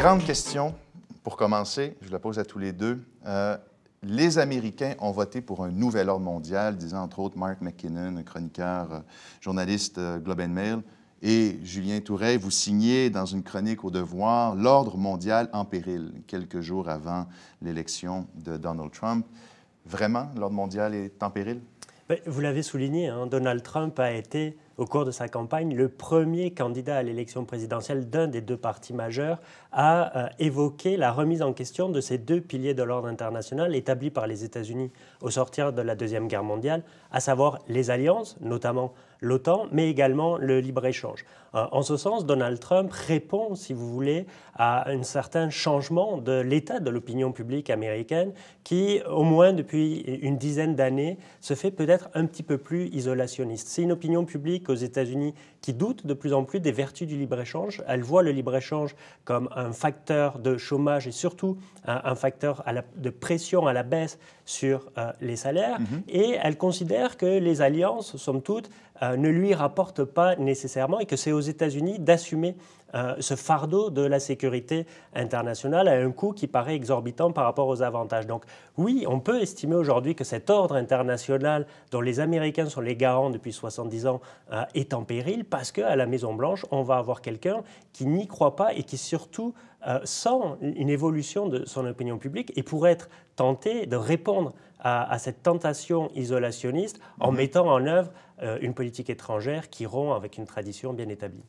grande question, pour commencer, je la pose à tous les deux. Les Américains ont voté pour un nouvel ordre mondial, disant entre autres Mark McKinnon, un chroniqueur, journaliste Globe and Mail, et Julien Touret, vous signez dans une chronique au Devoir l'ordre mondial en péril, quelques jours avant l'élection de Donald Trump. Vraiment, l'ordre mondial est en péril? Vous l'avez souligné, hein, Donald Trump a été, au cours de sa campagne, le premier candidat à l'élection présidentielle d'un des deux partis majeurs à évoquer la remise en question de ces deux piliers de l'ordre international établis par les États-Unis au sortir de la Deuxième Guerre mondiale, à savoir les alliances, notamment l'OTAN, mais également le libre-échange. En ce sens, Donald Trump répond, si vous voulez, à un certain changement de l'état de l'opinion publique américaine qui, au moins depuis une dizaine d'années, se fait peut-être un petit peu plus isolationniste. C'est une opinion publique aux États-Unis qui doute de plus en plus des vertus du libre-échange. Elle voit le libre-échange comme un facteur de chômage et surtout un facteur de pression à la baisse sur les salaires. Et elle considère que les alliances, somme toute, ne lui rapportent pas nécessairement et que c'est aux États-Unis d'assumer ce fardeau de la sécurité internationale à un coût qui paraît exorbitant par rapport aux avantages. Donc oui, on peut estimer aujourd'hui que cet ordre international dont les Américains sont les garants depuis 70 ans est en péril parce qu'à la Maison-Blanche, on va avoir quelqu'un qui n'y croit pas et qui surtout sent une évolution de son opinion publique et pourrait être tenté de répondre à cette tentation isolationniste en mettant en œuvre une politique étrangère qui rompt avec une tradition bien établie.